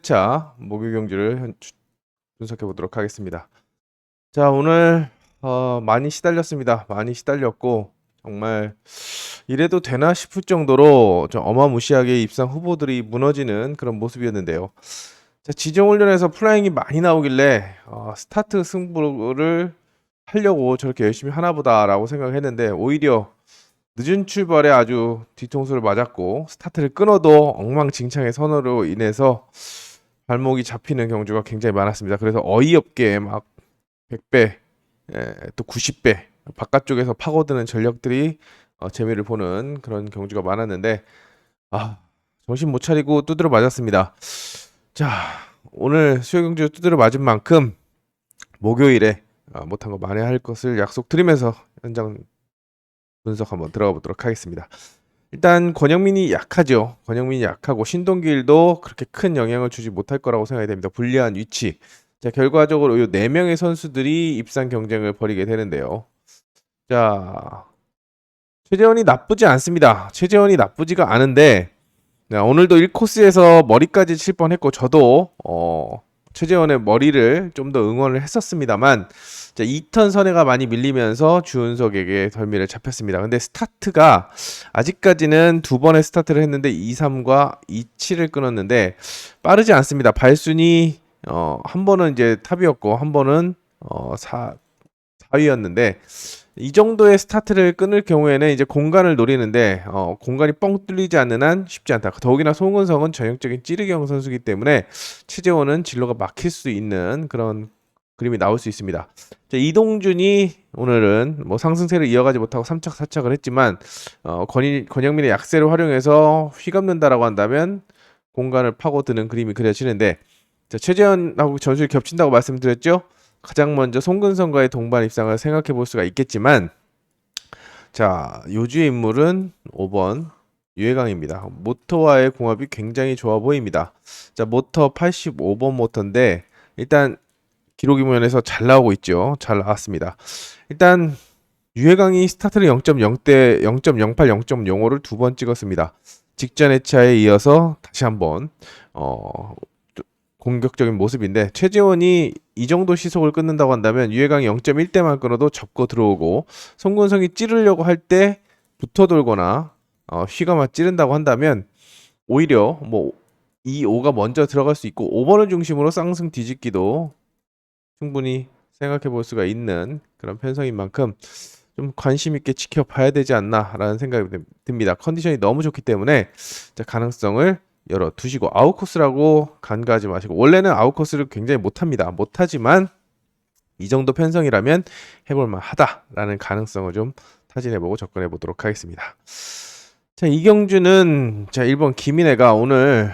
자, 목요 경주를 분석해 보도록 하겠습니다. 자, 오늘 많이 시달렸습니다. 많이 시달렸고 정말 이래도 되나 싶을 정도로 좀 어마무시하게 입상 후보들이 무너지는 그런 모습이었는데요. 자, 지정 훈련에서 플라잉이 많이 나오길래 스타트 승부를 하려고 저렇게 열심히 하나 보다라고 생각했는데 오히려 늦은 출발에 아주 뒤통수를 맞았고 스타트를 끊어도 엉망진창의 선호로 인해서 발목이 잡히는 경주가 굉장히 많았습니다. 그래서 어이없게 막 100배, 또 90배 바깥쪽에서 파고드는 전력들이 재미를 보는 그런 경주가 많았는데 정신 못 차리고 두드려 맞았습니다. 자, 오늘 수요 경주 두드려 맞은 만큼 목요일에 못한 거 만회할 것을 약속드리면서 현장 분석 한번 들어가 보도록 하겠습니다. 일단 권영민이 약하죠. 권영민이 약하고 신동길도 그렇게 큰 영향을 주지 못할 거라고 생각이 됩니다. 불리한 위치. 자, 결과적으로 이 4명의 선수들이 입상 경쟁을 벌이게 되는데요. 자, 최재원이 나쁘지 않습니다. 최재원이 나쁘지가 않은데 오늘도 1코스에서 머리까지 칠 뻔했고 저도 최재원의 머리를 좀 더 응원을 했었습니다만 2턴 선회가 많이 밀리면서 주은석에게 덜미를 잡혔습니다. 근데 스타트가 아직까지는 2번의 스타트를 했는데 2-3과 2-7을 끊었는데 빠르지 않습니다. 발순이 한 번은 이제 탑이었고 한 번은 4위였는데 이 정도의 스타트를 끊을 경우에는 이제 공간을 노리는데 공간이 뻥 뚫리지 않는 한 쉽지 않다. 더욱이나 송은성은 전형적인 찌르기형 선수이기 때문에 최재원은 진로가 막힐 수 있는 그런 그림이 나올 수 있습니다. 자, 이동준이 오늘은 뭐 상승세를 이어가지 못하고 3착 4착을 했지만 권영민의 약세를 활용해서 휘감는다라고 한다면 공간을 파고드는 그림이 그려지는데 자, 최재원하고 전술이 겹친다고 말씀드렸죠. 가장 먼저 송근성과의 동반 입상을 생각해 볼 수가 있겠지만 자, 요주의 인물은 5번 유해강입니다. 모터와의 궁합이 굉장히 좋아 보입니다. 자, 모터 85번 모터인데 일단 기록이 면에서 잘 나오고 있죠. 잘 나왔습니다. 일단 유해강이 스타트를 0.0대 0.08, 0.05를 2번 찍었습니다. 직전 회차에 이어서 다시 한번 공격적인 모습인데 최재원이 이 정도 시속을 끊는다고 한다면 유해강이 0.1대만 끊어도 접고 들어오고 송근성이 찌르려고 할 때 붙어 돌거나 휘감아 찌른다고 한다면 오히려 뭐 이 5가 먼저 들어갈 수 있고 5번을 중심으로 쌍승 뒤집기도 충분히 생각해 볼 수가 있는 그런 편성인 만큼 좀 관심 있게 지켜봐야 되지 않나라는 생각이 듭니다. 컨디션이 너무 좋기 때문에 가능성을 열어두시고 아웃코스라고 간과하지 마시고 원래는 아웃코스를 굉장히 못합니다. 못하지만 이 정도 편성이라면 해볼만 하다라는 가능성을 좀 타진해보고 접근해 보도록 하겠습니다. 자, 이경주는 자 1번 김인혜가 오늘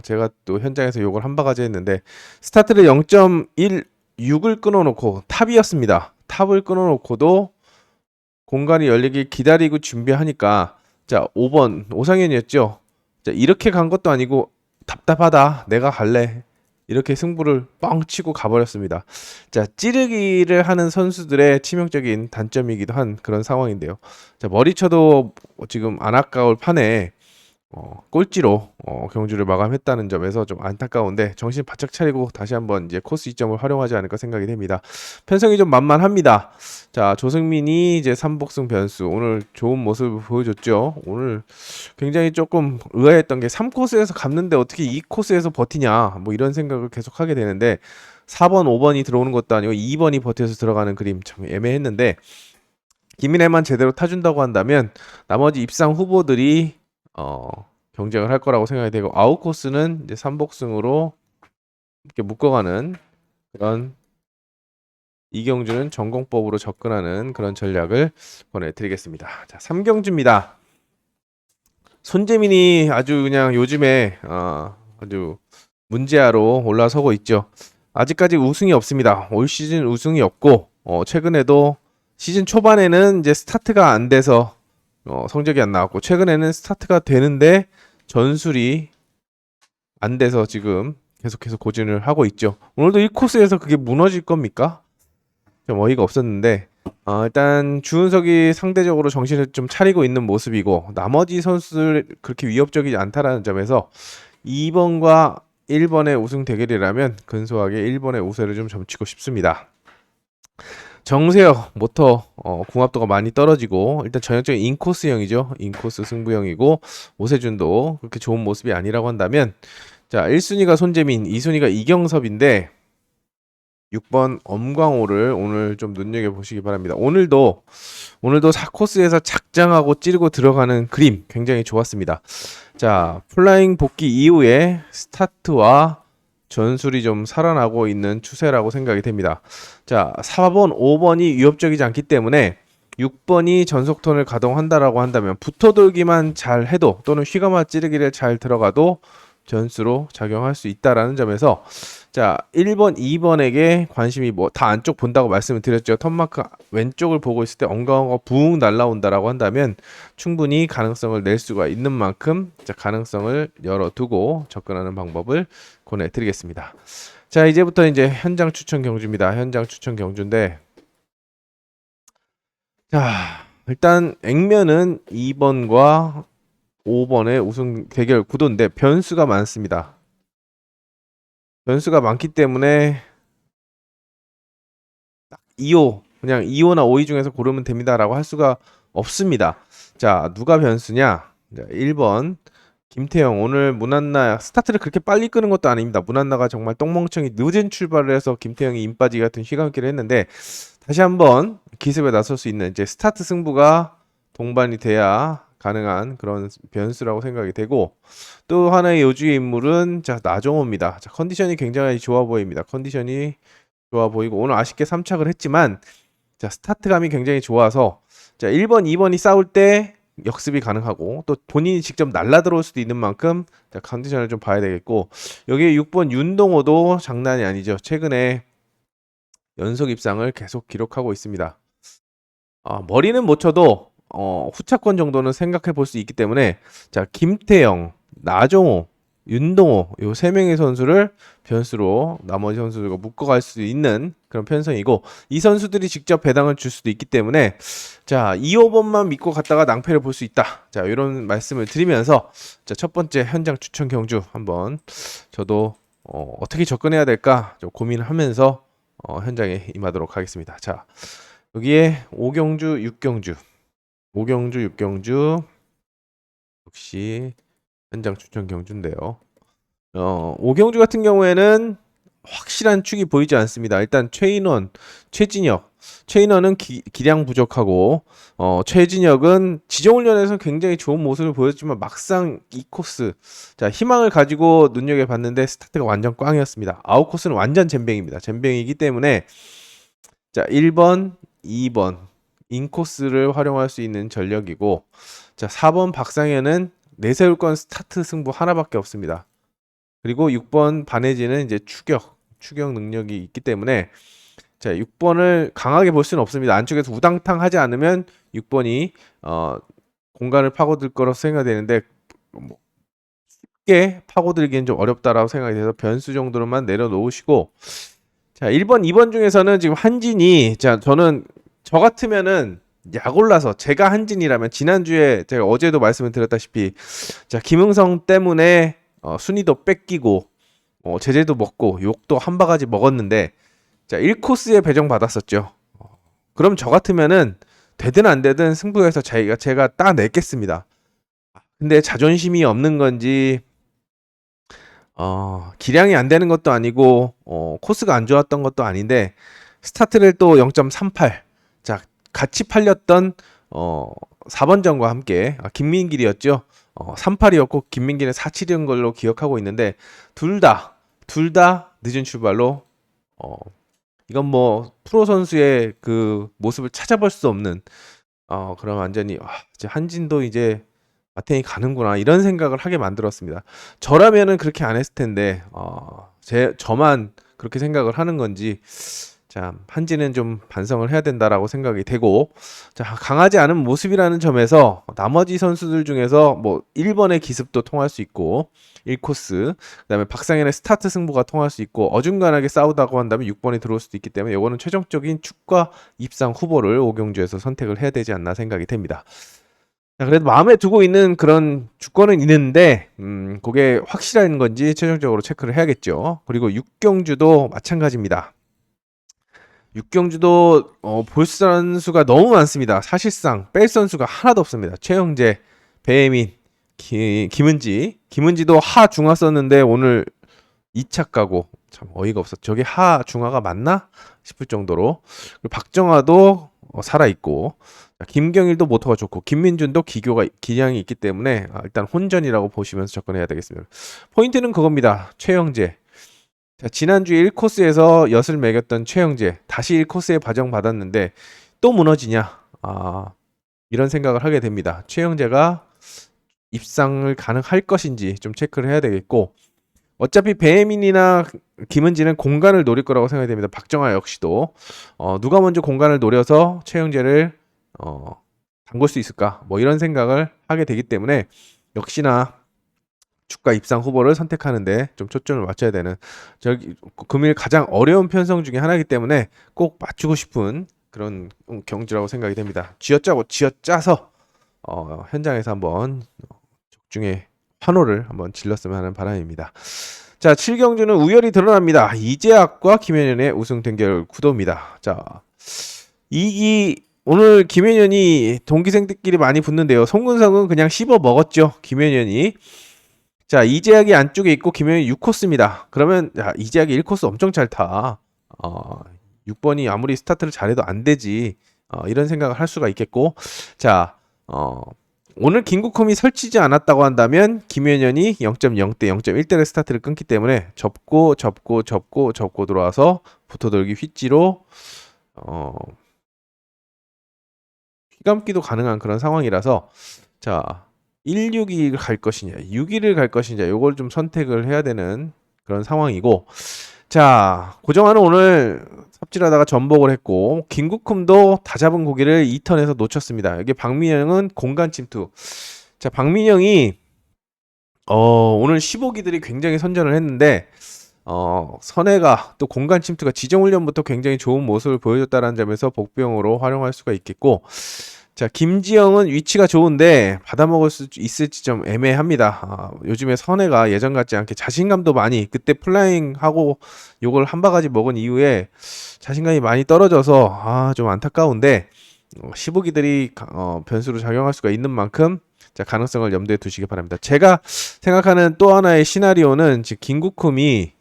제가 또 현장에서 욕을 한 바가지 했는데 스타트를 0.16을 끊어놓고 탑이었습니다. 탑을 끊어놓고도 공간이 열리길 기다리고 준비하니까 자 5번 오상현이었죠. 자, 이렇게 간 것도 아니고 답답하다 내가 갈래 이렇게 승부를 뻥 치고 가버렸습니다. 자, 찌르기를 하는 선수들의 치명적인 단점이기도 한 그런 상황인데요. 자, 머리쳐도 지금 안 아까울 판에 꼴찌로 경주를 마감했다는 점에서 좀 안타까운데 정신 바짝 차리고 다시 한번 이제 코스 이점을 활용하지 않을까 생각이 됩니다. 편성이 좀 만만합니다. 자, 조승민이 이제 3복승 변수 오늘 좋은 모습을 보여줬죠. 오늘 굉장히 조금 의아했던 게 3코스에서 갔는데 어떻게 2코스에서 버티냐 뭐 이런 생각을 계속 하게 되는데 4번 5번이 들어오는 것도 아니고 2번이 버텨서 들어가는 그림 참 애매했는데 김인혜만 제대로 타준다고 한다면 나머지 입상 후보들이 경쟁을 할 거라고 생각이 되고 아웃코스는 이제 3복승으로 이렇게 묶어가는 그런 이경주는 전공법으로 접근하는 그런 전략을 보내드리겠습니다. 자, 3경주입니다. 손재민이 아주 그냥 요즘에 아주 문제아로 올라서고 있죠. 아직까지 우승이 없습니다. 올 시즌 우승이 없고 최근에도 시즌 초반에는 이제 스타트가 안 돼서 성적이 안 나왔고 최근에는 스타트가 되는데 전술이 안 돼서 지금 계속해서 고진을 하고 있죠. 오늘도 1코스에서 그게 무너질 겁니까? 좀 어이가 없었는데 일단 주은석이 상대적으로 정신을 좀 차리고 있는 모습이고 나머지 선수들 그렇게 위협적이지 않다라는 점에서 2번과 1번의 우승 대결이라면 근소하게 1번의 우세를 좀 점치고 싶습니다. 정세혁 모터 궁합도가 많이 떨어지고 일단 전형적인 인코스형이죠. 인코스 승부형이고 오세준도 그렇게 좋은 모습이 아니라고 한다면 자 1순위가 손재민, 2순위가 이경섭인데 6번 엄광호를 오늘 좀 눈여겨보시기 바랍니다. 오늘도 4코스에서 작장하고 찌르고 들어가는 그림 굉장히 좋았습니다. 자 플라잉 복귀 이후에 스타트와 전술이 좀 살아나고 있는 추세라고 생각이 됩니다. 자 4번, 5번이 위협적이지 않기 때문에 6번이 전속턴을 가동한다라고 한다면 붙어돌기만 잘 해도 또는 휘감아 찌르기를 잘 들어가도 변수로 작용할 수 있다라는 점에서 자 1번, 2번에게 관심이 뭐 다 안쪽 본다고 말씀을 드렸죠. 턴마크 왼쪽을 보고 있을 때 엉강호가 붕 날라온다라고 한다면 충분히 가능성을 낼 수가 있는 만큼 자 가능성을 열어두고 접근하는 방법을 권해드리겠습니다. 자 이제부터 이제 현장 추천 경주입니다. 현장 추천 경주인데 자 일단 액면은 2번과 5번의 우승 대결 구도인데 변수가 많습니다. 변수가 많기 때문에 딱 2호 그냥 2호나 5위 중에서 고르면 됩니다라고 할 수가 없습니다. 자 누가 변수냐? 자, 1번 김태형 오늘 문한나 스타트를 그렇게 빨리 끄는 것도 아닙니다. 문한나가 정말 똥멍청이 늦은 출발을 해서 김태형이 인빠지기 같은 휘감기를 했는데 다시 한번 기습에 나설 수 있는 이제 스타트 승부가 동반이 돼야 가능한 그런 변수라고 생각이 되고 또 하나의 요주의 인물은 자 나종호입니다. 자, 컨디션이 굉장히 좋아 보입니다. 컨디션이 좋아 보이고 오늘 아쉽게 3착을 했지만 자 스타트감이 굉장히 좋아서 자 1번, 2번이 싸울 때 역습이 가능하고 또 본인이 직접 날라 들어올 수도 있는 만큼 자, 컨디션을 좀 봐야 되겠고 여기에 6번 윤동호도 장난이 아니죠. 최근에 연속 입상을 계속 기록하고 있습니다. 머리는 못 쳐도 후차권 정도는 생각해 볼 수 있기 때문에 자 김태형, 나종호, 윤동호 요 세 명의 선수를 변수로 나머지 선수들과 묶어갈 수 있는 그런 편성이고 이 선수들이 직접 배당을 줄 수도 있기 때문에 자 2호번만 믿고 갔다가 낭패를 볼 수 있다. 자 이런 말씀을 드리면서 자 첫 번째 현장 추천 경주 한번 저도 어떻게 접근해야 될까 좀 고민을 하면서 현장에 임하도록 하겠습니다. 자 여기에 5경주, 6경주 5경주, 6경주 역시 현장 추천 경주인데요. 5경주 같은 경우에는 확실한 축이 보이지 않습니다. 일단 최인원, 최인원은 기량 부족하고 최진혁은 지정훈련에서 굉장히 좋은 모습을 보였지만 막상 이 코스 자 희망을 가지고 눈여겨봤는데 스타트가 완전 꽝이었습니다. 아웃 코스는 완전 잼뱅입니다. 잼뱅이기 때문에 자 1번, 2번 인코스를 활용할 수 있는 전력이고 자 4번 박상현은 내세울 건 스타트 승부 하나밖에 없습니다. 그리고 6번 반해진은 이제 추격 능력이 있기 때문에 자 6번을 강하게 볼 수는 없습니다. 안쪽에서 우당탕 하지 않으면 6번이 공간을 파고들 거라고 생각되는데 뭐 쉽게 파고들기엔 좀 어렵다라고 생각이 돼서 변수 정도로만 내려놓으시고 자 1번, 2번 중에서는 지금 한진이 자 저는 저 같으면은 약 올라서 제가 한진이라면 지난주에 제가 어제도 말씀을 드렸다시피 자 김흥성 때문에 순위도 뺏기고 제재도 먹고 욕도 한 바가지 먹었는데 자 1코스에 배정 받았었죠. 그럼 저 같으면은 되든 안 되든 승부에서 제가 따냈겠습니다. 근데 자존심이 없는 건지 기량이 안 되는 것도 아니고 코스가 안 좋았던 것도 아닌데 스타트를 또 0.38 자 같이 팔렸던 4번전과 함께 김민길이었죠. 38이었고 김민길은 47이었던 걸로 기억하고 있는데 둘 다 늦은 출발로 이건 뭐 프로 선수의 그 모습을 찾아볼 수 없는 그럼 완전히 이제 한진도 이제 마탱이 가는구나 이런 생각을 하게 만들었습니다. 저라면은 그렇게 안 했을 텐데 저만 그렇게 생각을 하는 건지 자 한진은 좀 반성을 해야 된다라고 생각이 되고 자 강하지 않은 모습이라는 점에서 나머지 선수들 중에서 뭐 1번의 기습도 통할 수 있고 1코스 그다음에 박상현의 스타트 승부가 통할 수 있고 어중간하게 싸우다고 한다면 6번이 들어올 수도 있기 때문에 이거는 최종적인 축과 입상 후보를 5경주에서 선택을 해야 되지 않나 생각이 됩니다. 자, 그래도 마음에 두고 있는 그런 주권은 있는데, 그게 확실한 건지 최종적으로 체크를 해야겠죠. 그리고 육경주도 마찬가지입니다. 육경주도 볼 선수가 너무 많습니다. 사실상 뺄 선수가 하나도 없습니다. 최영재, 배혜민, 김은지도 하 중하 썼는데 오늘 2차 가고 참 어이가 없어. 저게 하 중하가 맞나 싶을 정도로. 그리고 박정아도 살아 있고, 김경일도 모터가 좋고, 김민준도 기량이 있기 때문에 일단 혼전이라고 보시면서 접근해야 되겠습니다. 포인트는 그겁니다. 최영재. 자, 지난주 1코스에서 엿을 매겼던 최영재 다시 1코스에 과정받았는데 또 무너지냐, 이런 생각을 하게 됩니다. 최영재가 입상을 가능할 것인지 좀 체크를 해야 되겠고, 어차피 배혜민이나 김은지는 공간을 노릴 거라고 생각이 됩니다. 박정아 역시도 누가 먼저 공간을 노려서 최영재를 담글 수 있을까, 뭐 이런 생각을 하게 되기 때문에 역시나 주가 입상 후보를 선택하는데 좀 초점을 맞춰야 되는, 금일 가장 어려운 편성 중에 하나이기 때문에 꼭 맞추고 싶은 그런 경주라고 생각이 됩니다. 쥐어짜고 쥐어짜서 현장에서 한번 적중에 환호를 한번 질렀으면 하는 바람입니다. 자, 7경주는 우열이 드러납니다. 이재학과 김현현의 우승 대결 구도입니다. 자, 오늘 김현현이 동기생들끼리 많이 붙는데요. 송근성은 그냥 씹어 먹었죠. 김현현이. 자, 이재학이 안쪽에 있고 김현현이 6코스입니다. 그러면 이재학이 1코스 엄청 잘 타. 6번이 아무리 스타트를 잘해도 안 되지. 이런 생각을 할 수가 있겠고. 자, 오늘 김국홈이 설치지 않았다고 한다면 김현현이 0.0대 0.1대의 스타트를 끊기 때문에 접고 들어와서 붙어돌기 휘지로 휘감기도 가능한 그런 상황이라서, 자, 162를 갈 것이냐 6위를 갈 것이냐, 요걸 좀 선택을 해야 되는 그런 상황이고, 자, 고정환은 오늘 삽질하다가 전복을 했고, 김국흠도 다 잡은 고기를 2턴에서 놓쳤습니다. 여기 박민영은 공간 침투. 자, 박민영이 오늘 15기들이 굉장히 선전을 했는데 선해가 또 공간 침투가 지정훈련부터 굉장히 좋은 모습을 보여줬다는 점에서 복병으로 활용할 수가 있겠고, 자, 김지영은 위치가 좋은데 받아먹을 수 있을지 좀 애매합니다. 요즘에 선해가 예전 같지 않게 자신감도 많이, 그때 플라잉하고 요걸 한 바가지 먹은 이후에 자신감이 많이 떨어져서 좀 안타까운데, 15기들이 변수로 작용할 수가 있는 만큼 자, 가능성을 염두에 두시기 바랍니다. 제가 생각하는 또 하나의 시나리오는 지금 김국흠이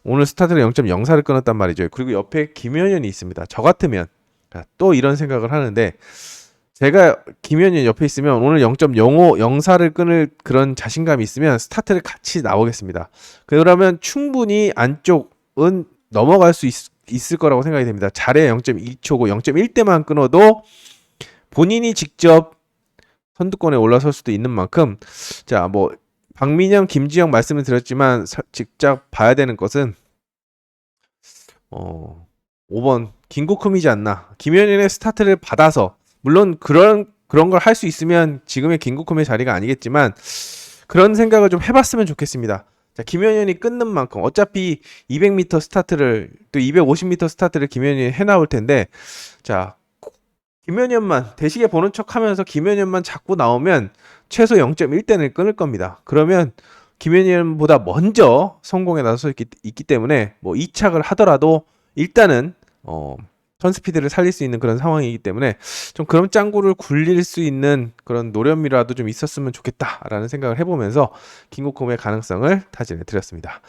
오늘 스타트를 0.04를 끊었단 말이죠. 그리고 옆에 김현현이 있습니다. 저 같으면 또 이런 생각을 하는데, 제가 김현현 옆에 있으면 오늘 0.05, 04를 끊을 그런 자신감이 있으면 스타트를 같이 나오겠습니다. 그러면 충분히 안쪽은 넘어갈 수 있을 거라고 생각이 됩니다. 잘해 0.2초고 0.1대만 끊어도 본인이 직접 선두권에 올라설 수도 있는 만큼, 자, 뭐 박민영, 김지영 말씀을 드렸지만 직접 봐야 되는 것은 5번 김국흠이지 않나. 김현현의 스타트를 받아서, 물론 그런 걸 할 수 있으면 지금의 김국흠의 자리가 아니겠지만 그런 생각을 좀 해봤으면 좋겠습니다. 자, 김현현이 끊는 만큼 어차피 200m 스타트를, 또 250m 스타트를 김현현이 해나올 텐데, 자, 김현현만 대시계 보는 척하면서 김현현만 자꾸 나오면 최소 0.1대는 끊을 겁니다. 그러면 김현현보다 먼저 성공에 나서 있기 때문에 뭐 2착을 하더라도 일단은 턴스피드를 살릴 수 있는 그런 상황이기 때문에 좀 그런 짱구를 굴릴 수 있는 그런 노련미라도 좀 있었으면 좋겠다라는 생각을 해보면서 김국홈의 가능성을 타진해 드렸습니다.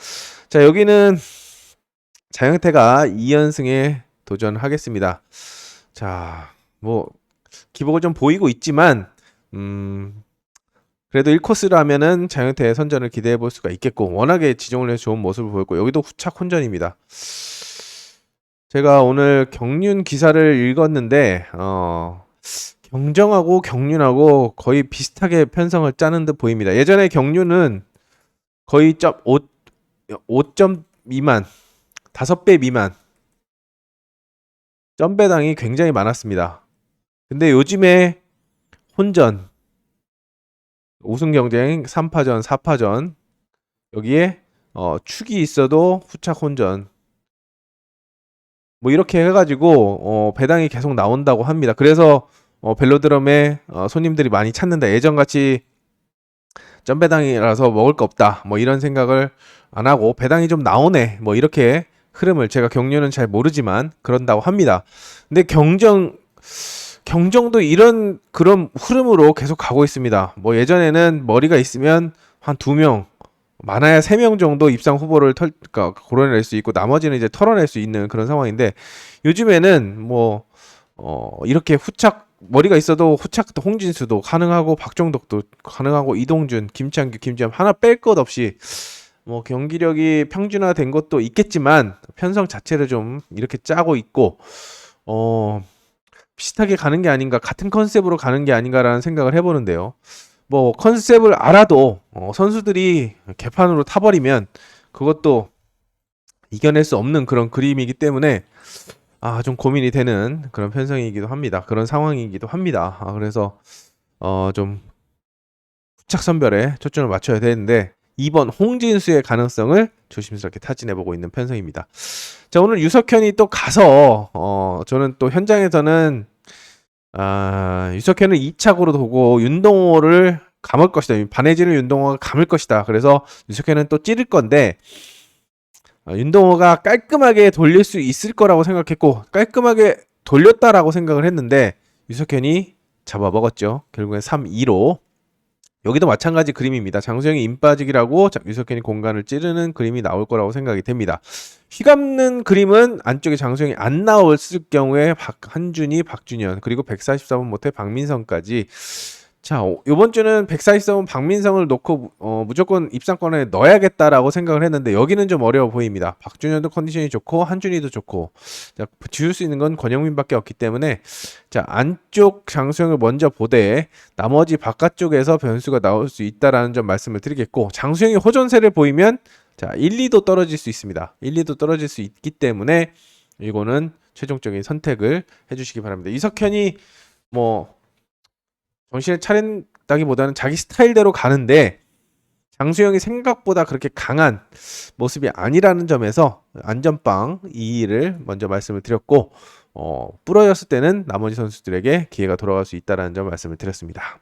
자, 여기는 자영태가 2연승에 도전하겠습니다. 자, 뭐 기복을 좀 보이고 있지만 그래도 1코스라면은 자영태의 선전을 기대해 볼 수가 있겠고, 워낙에 지정훈련에서 좋은 모습을 보였고, 여기도 후착 혼전입니다. 제가 오늘 경륜 기사를 읽었는데 경정하고 경륜하고 거의 비슷하게 편성을 짜는 듯 보입니다. 예전에 경륜은 거의 5점 미만, 5배 미만 점배당이 굉장히 많았습니다. 근데 요즘에 혼전, 우승 경쟁 3파전, 4파전, 여기에 축이 있어도 후착 혼전, 뭐 이렇게 해가지고 배당이 계속 나온다고 합니다. 그래서 벨로드럼에 손님들이 많이 찾는다. 예전같이 점배당이라서 먹을 거 없다. 뭐 이런 생각을 안 하고 배당이 좀 나오네. 뭐 이렇게 흐름을 제가 경륜은 잘 모르지만 그런다고 합니다. 근데 경정도 이런 그런 흐름으로 계속 가고 있습니다. 뭐 예전에는 머리가 있으면 한 2명, 많아야 3명 정도 입상 후보를 그러니까 고려낼 수 있고 나머지는 이제 털어낼 수 있는 그런 상황인데 요즘에는 뭐 이렇게 후착 머리가 있어도 후착도 홍진수도 가능하고 박종덕도 가능하고 이동준, 김창규, 김지현 하나 뺄 것 없이 뭐 경기력이 평준화된 것도 있겠지만 편성 자체를 좀 이렇게 짜고 있고 비슷하게 가는 게 아닌가 같은 컨셉으로 가는 게 아닌가라는 생각을 해보는데요. 뭐 컨셉을 알아도 선수들이 개판으로 타버리면 그것도 이겨낼 수 없는 그런 그림이기 때문에 좀 고민이 되는 그런 편성이기도 합니다. 그런 상황이기도 합니다. 그래서 좀 후착 선별에 초점을 맞춰야 되는데 2번 홍진수의 가능성을 조심스럽게 타진해보고 있는 편성입니다. 자, 오늘 유석현이 또 가서 저는 또 현장에서는 유석현을 2착으로 두고 윤동호를 감을 것이다. 반해진을 윤동호가 감을 것이다. 그래서 유석현은 또 찌를 건데 윤동호가 깔끔하게 돌릴 수 있을 거라고 생각했고 깔끔하게 돌렸다라고 생각을 했는데 유석현이 잡아먹었죠. 결국엔 3-2로 여기도 마찬가지 그림입니다. 장수영이 인빠지기라고 유석현이 공간을 찌르는 그림이 나올 거라고 생각이 됩니다. 휘감는 그림은 안쪽에 장수영이 안 나왔을 경우에 한준이, 박준현 그리고 144번 못해 박민성까지. 자, 이번 주는 144번 박민성을 놓고 무조건 입상권에 넣어야겠다라고 생각을 했는데 여기는 좀 어려워 보입니다. 박준현도 컨디션이 좋고 한준이도 좋고 자, 지울 수 있는 건 권영민밖에 없기 때문에 자, 안쪽 장수영을 먼저 보되 나머지 바깥쪽에서 변수가 나올 수 있다라는 점 말씀을 드리겠고 장수영이 호전세를 보이면 자, 1, 2도 떨어질 수 있습니다. 1, 2도 떨어질 수 있기 때문에 이거는 최종적인 선택을 해주시기 바랍니다. 이석현이 뭐 정신을 차린다기보다는 자기 스타일대로 가는데 장수영이 생각보다 그렇게 강한 모습이 아니라는 점에서 안전빵 2위를 먼저 말씀을 드렸고 부러졌을 때는 나머지 선수들에게 기회가 돌아갈 수 있다는 점 말씀을 드렸습니다.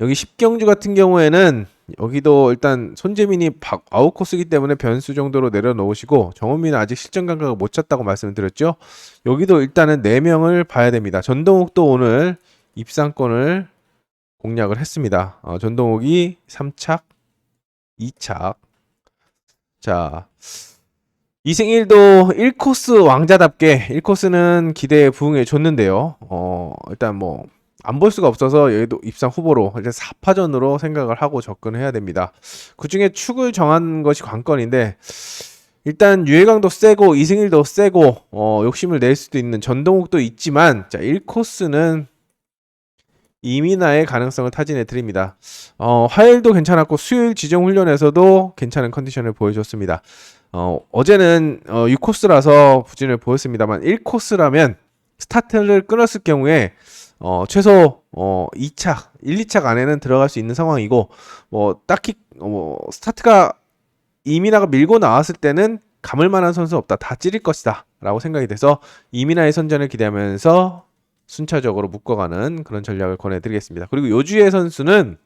여기 10경주 같은 경우에는 여기도 일단 손재민이 아웃코스이기 때문에 변수 정도로 내려놓으시고 정원민은 아직 실전 감각을 못 찾다고 말씀을 드렸죠. 여기도 일단은 4명을 봐야 됩니다. 전동욱도 오늘 입상권을 공략을 했습니다. 전동욱이 3착, 2착. 자, 이승일도 1코스 왕자답게 1코스는 기대에 부응해 줬는데요. 일단 뭐 안 볼 수가 없어서 얘도 입상 후보로 이제 4파전으로 생각을 하고 접근해야 됩니다. 그 중에 축을 정한 것이 관건인데 일단 유해강도 세고 이승일도 세고 욕심을 낼 수도 있는 전동욱도 있지만 자 1코스는 이민아의 가능성을 타진해 드립니다. 화요일도 괜찮았고 수요일 지정 훈련에서도 괜찮은 컨디션을 보여줬습니다. 어제는 6코스라서 부진을 보였습니다만 1코스라면 스타트를 끊었을 경우에 최소 2착, 1, 2착 안에는 들어갈 수 있는 상황이고 뭐 딱히 스타트가 이민아가 밀고 나왔을 때는 감을 만한 선수 없다. 다 찌를 것이다. 라고 생각이 돼서 이민아의 선전을 기대하면서 순차적으로 묶어가는 그런 전략을 권해드리겠습니다. 그리고 요주의 선수는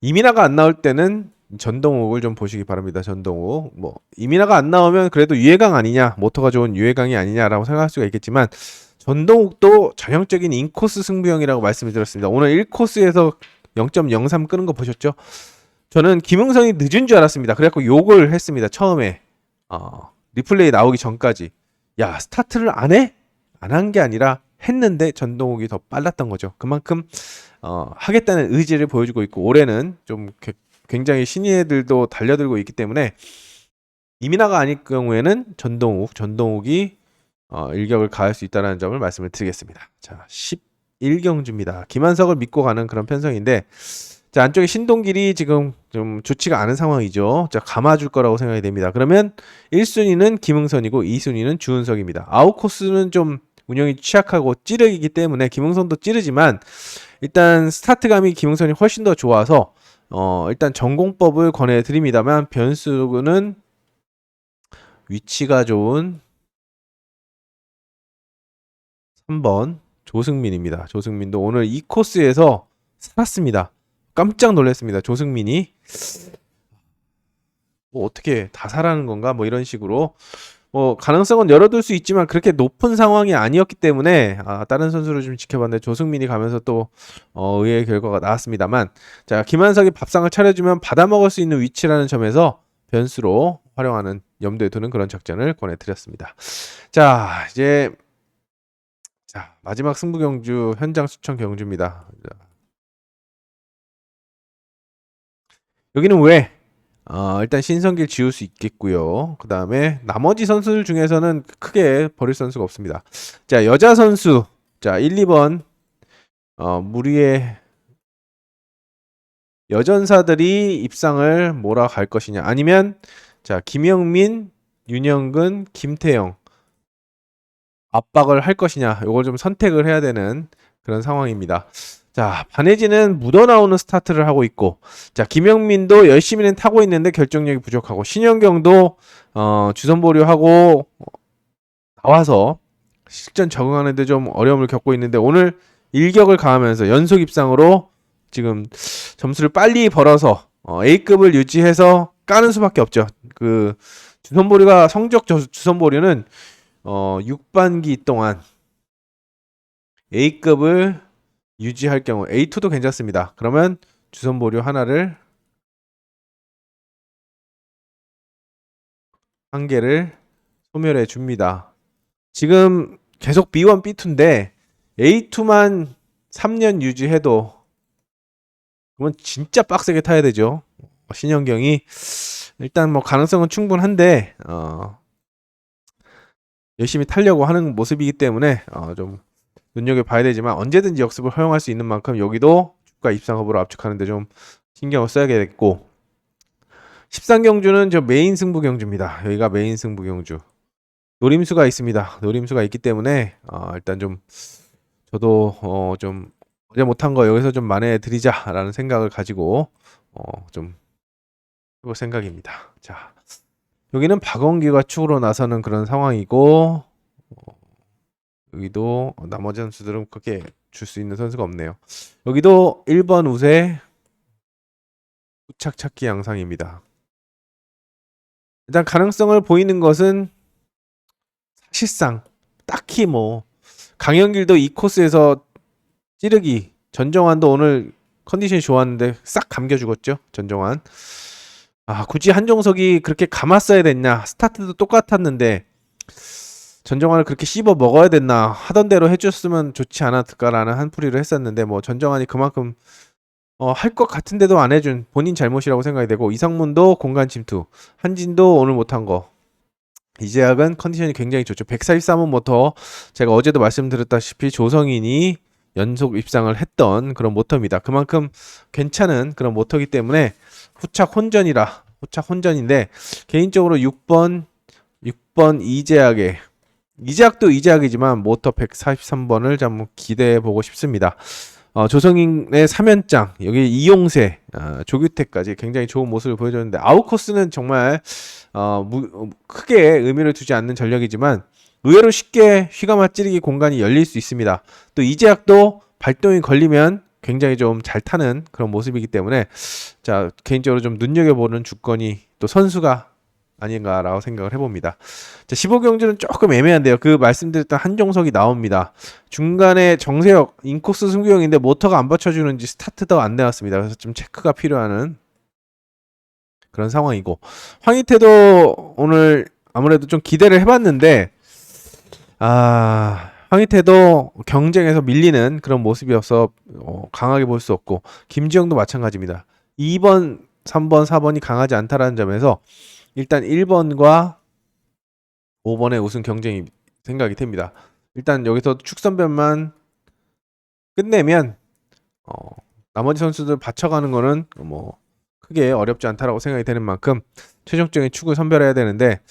이민아가 안 나올 때는 전동욱을 좀 보시기 바랍니다. 전동욱. 뭐 이민아가 안 나오면 그래도 유해강 아니냐, 모터가 좋은 유해강이 아니냐라고 생각할 수가 있겠지만 전동욱도 전형적인 인코스 승부형이라고 말씀을 드렸습니다. 오늘 1코스에서 0.03 끄는 거 보셨죠? 저는 김흥선이 늦은 줄 알았습니다. 그래갖고 욕을 했습니다. 처음에 리플레이 나오기 전까지 야 스타트를 안 해? 안 한 게 아니라 했는데 전동욱이 더 빨랐던 거죠. 그만큼 하겠다는 의지를 보여주고 있고 올해는 좀 굉장히 신예들도 달려들고 있기 때문에 이민아가 아닐 경우에는 전동욱이 일격을 가할 수 있다는 점을 말씀을 드리겠습니다. 자, 11경주입니다. 김한석을 믿고 가는 그런 편성인데 자, 안쪽에 신동길이 지금 좀 좋지가 않은 상황이죠. 자, 감아줄 거라고 생각이 됩니다. 그러면 1순위는 김흥선이고 2순위는 주은석입니다. 아웃코스는 좀 운영이 취약하고 찌르기 때문에 김흥선도 찌르지만 일단 스타트감이 김흥선이 훨씬 더 좋아서 일단 전공법을 권해드립니다만 변수는 위치가 좋은 3번 조승민입니다. 조승민도 오늘 이 코스에서 살았습니다. 깜짝 놀랐습니다. 조승민이 뭐 어떻게 다 살아는 건가 뭐 이런 식으로 뭐 가능성은 열어둘 수 있지만 그렇게 높은 상황이 아니었기 때문에 다른 선수를 좀 지켜봤는데 조승민이 가면서 또 의외의 결과가 나왔습니다만, 자, 김한석이 밥상을 차려주면 받아먹을 수 있는 위치라는 점에서 변수로 활용하는, 염두에 두는 그런 작전을 권해드렸습니다. 자, 이제 마지막 승부 경주, 현장 수천 경주입니다. 자, 여기는 왜 일단 신성길 지울 수 있겠고요. 그 다음에 나머지 선수들 중에서는 크게 버릴 선수가 없습니다. 자, 여자 선수, 자, 1, 2번 무리의 여전사들이 입상을 몰아갈 것이냐, 아니면 자, 김영민, 윤영근, 김태영 압박을 할 것이냐, 요걸 좀 선택을 해야 되는 그런 상황입니다. 자, 반혜진은 묻어나오는 스타트를 하고 있고, 자, 김영민도 열심히는 타고 있는데 결정력이 부족하고, 신현경도 주선 보류하고 나와서 실전 적응하는데 좀 어려움을 겪고 있는데, 오늘 일격을 가하면서 연속 입상으로 지금 점수를 빨리 벌어서 A급을 유지해서 까는 수밖에 없죠. 그 주선 보류가, 성적 주선 보류는 6반기 동안 A급을 유지할 경우, A2도 괜찮습니다. 그러면 주선 보류 하나를, 한 개를 소멸해 줍니다. 지금 계속 B1, B2인데 A2만 3년 유지해도 그러면 진짜 빡세게 타야 되죠. 신현경이 일단 뭐 가능성은 충분한데 열심히 타려고 하는 모습이기 때문에 좀 눈여겨봐야 되지만, 언제든지 역습을 허용할 수 있는 만큼 여기도 주가 입상업으로 압축하는데 좀 신경을 써야겠고, 13경주는 저 메인 승부 경주입니다. 여기가 메인 승부 경주. 노림수가 있습니다. 노림수가 있기 때문에 일단 좀 저도 좀 어제 못한 거 여기서 좀 만회해드리자라는 생각을 가지고 좀 해볼 생각입니다. 자, 여기는 박원기가 축으로 나서는 그런 상황이고, 여기도 나머지 선수들은 그렇게 줄 수 있는 선수가 없네요. 여기도 1번 우세 후착 찾기 양상입니다. 일단 가능성을 보이는 것은 사실상 딱히 뭐, 강현길도 이 코스에서 찌르기, 전정환도 오늘 컨디션이 좋았는데 싹 감겨 죽었죠. 전정환. 굳이 한종석이 그렇게 감았어야 됐냐, 스타트도 똑같았는데 전정환을 그렇게 씹어 먹어야 됐나, 하던 대로 해줬으면 좋지 않았을까라는 한풀이를 했었는데, 뭐 전정환이 그만큼 할 것 같은데도 안 해준 본인 잘못이라고 생각이 되고, 이상문도 공간 침투, 한진도 오늘 못한 거, 이재학은 컨디션이 굉장히 좋죠. 143은 모터, 제가 어제도 말씀드렸다시피 조성인이 연속 입상을 했던 그런 모터입니다. 그만큼 괜찮은 그런 모터이기 때문에 후착 혼전인데, 개인적으로 6번 이재학도 이재학이지만 모터 143번을 좀 기대해 보고 싶습니다. 조성인의 3연장, 여기 이용세, 조규태까지 굉장히 좋은 모습을 보여줬는데, 아웃코스는 정말 크게 의미를 두지 않는 전력이지만 의외로 쉽게 휘가마 찌르기 공간이 열릴 수 있습니다. 또 이재학도 발동이 걸리면 굉장히 좀 잘 타는 그런 모습이기 때문에, 자, 개인적으로 좀 눈여겨보는 주권이 또 선수가 아닌가라고 생각을 해봅니다. 자, 15경주는 조금 애매한데요. 그 말씀드렸던 한종석이 나옵니다. 중간에 정세혁 인코스 승부형인데 모터가 안 받쳐주는지 스타트도 안 나왔습니다. 그래서 좀 체크가 필요한 그런 상황이고, 황희태도 오늘 아무래도 좀 기대를 해봤는데 황희태도 경쟁에서 밀리는 그런 모습이어서 강하게 볼 수 없고, 김지영도 마찬가지입니다. 2번, 3번, 4번이 강하지 않다라는 점에서 일단 1번과 5번의 우승 경쟁이 생각이 됩니다. 일단 여기서 축선변만 끝내면 나머지 선수들 받쳐가는 거는 뭐 크게 어렵지 않다라고 생각이 되는 만큼 최종적인 축을 선별해야 되는데,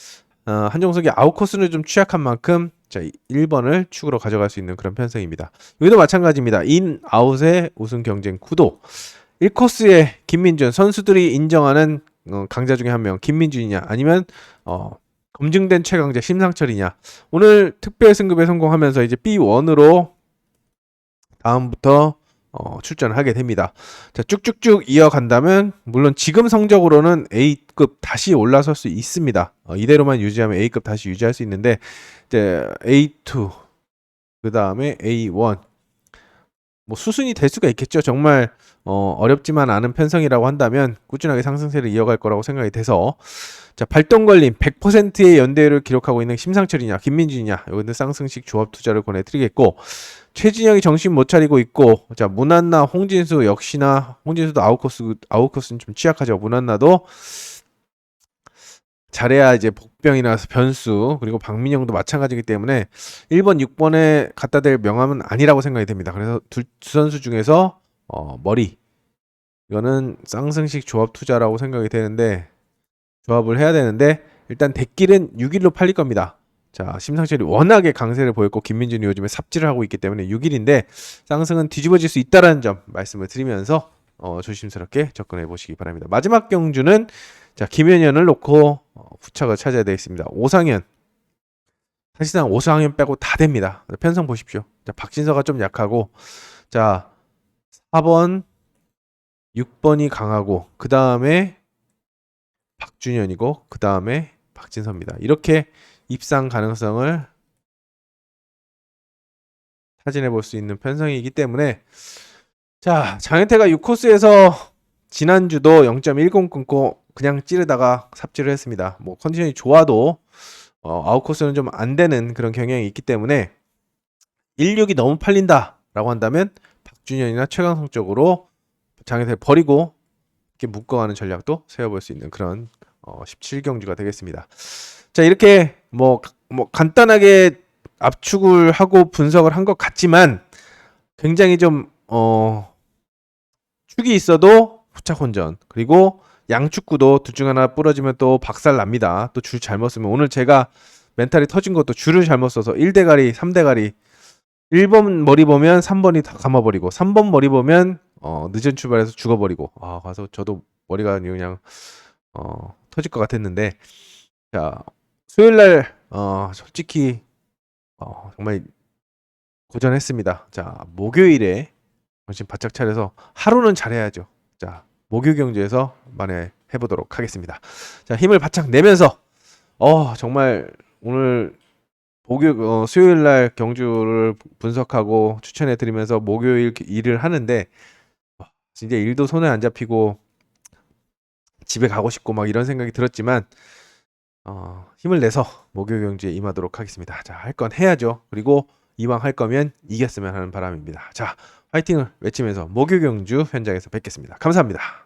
한종석이 아웃코스는 좀 취약한 만큼 자, 1번을 축으로 가져갈 수 있는 그런 편성입니다. 여기도 마찬가지입니다. 인아웃의 우승 경쟁 구도. 1코스의 김민준, 선수들이 인정하는 강자 중에 한 명, 김민준이냐, 아니면 검증된 최강자 심상철이냐. 오늘 특별 승급에 성공하면서 이제 B1으로 다음부터 출전을 하게 됩니다. 자, 쭉쭉쭉 이어간다면 물론 지금 성적으로는 A급 다시 올라설 수 있습니다. 이대로만 유지하면 A급 다시 유지할 수 있는데 이제 A2 그 다음에 A1 뭐 수순이 될 수가 있겠죠. 정말 어렵지만 않은 편성이라고 한다면 꾸준하게 상승세를 이어갈 거라고 생각이 돼서 자, 발동 걸림 100%의 연대율을 기록하고 있는 심상철이냐 김민준이냐 이거는 쌍승식 조합 투자를 권해드리겠고 최진영이 정신 못 차리고 있고 자 문한나 홍진수 역시나 홍진수도 아웃코스는 좀 취약하죠. 문한나도 잘해야 이제 복병이나 변수 그리고 박민영도 마찬가지이기 때문에 1번 6번에 갖다 댈 명함은 아니라고 생각이 됩니다. 그래서 두 선수 중에서 머리 이거는 쌍승식 조합 투자라고 생각이 되는데 조합을 해야 되는데 일단 대길은 6일로 팔릴 겁니다. 자, 심상철이 워낙에 강세를 보였고 김민준이 요즘에 삽질을 하고 있기 때문에 6일인데 쌍승은 뒤집어질 수 있다는 점 말씀을 드리면서 조심스럽게 접근해 보시기 바랍니다. 마지막 경주는 자, 김현현을 놓고 후착을 찾아야 되겠습니다. 오상현 사실상 오상현 빼고 다 됩니다. 편성 보십시오. 자, 박진서가 좀 약하고 자 4번 6번이 강하고 그 다음에 박준현이고 그 다음에 박진서입니다. 이렇게 입상 가능성을 타진해 볼 수 있는 편성이기 때문에 자 장현태가 6코스에서 지난주도 0.10 끊고 그냥 찌르다가 삽질을 했습니다. 뭐 컨디션이 좋아도 아웃코스는 좀 안 되는 그런 경향이 있기 때문에 16이 너무 팔린다 라고 한다면 박준현이나 최강성 쪽으로 장현태를 버리고 이렇게 묶어가는 전략도 세워볼 수 있는 그런 17경주가 되겠습니다. 자 이렇게 뭐 간단하게 압축을 하고 분석을 한 것 같지만 굉장히 좀 축이 있어도 후착 혼전 그리고 양축구도 둘 중 하나 부러지면 또 박살 납니다. 또 줄 잘못 쓰면 오늘 제가 멘탈이 터진 것도 줄을 잘못 써서 1대가리 3대가리 1번 머리 보면 3번이 다 감아버리고 3번 머리 보면 늦은 출발해서 죽어버리고 가서 저도 머리가 그냥 터질 것 같았는데 자 수요일날 솔직히 정말 고전했습니다. 자 목요일에 정신 바짝 차려서 하루는 잘해야죠. 자 목요 경주에서 만회해보도록 하겠습니다. 자 힘을 바짝 내면서 정말 오늘 수요일날 경주를 분석하고 추천해드리면서 목요일 일을 하는데 진짜 일도 손에 안 잡히고 집에 가고 싶고 막 이런 생각이 들었지만 힘을 내서 목요 경주에 임하도록 하겠습니다. 자, 할 건 해야죠. 그리고 이왕 할 거면 이겼으면 하는 바람입니다. 자, 화이팅을 외치면서 목요 경주 현장에서 뵙겠습니다. 감사합니다.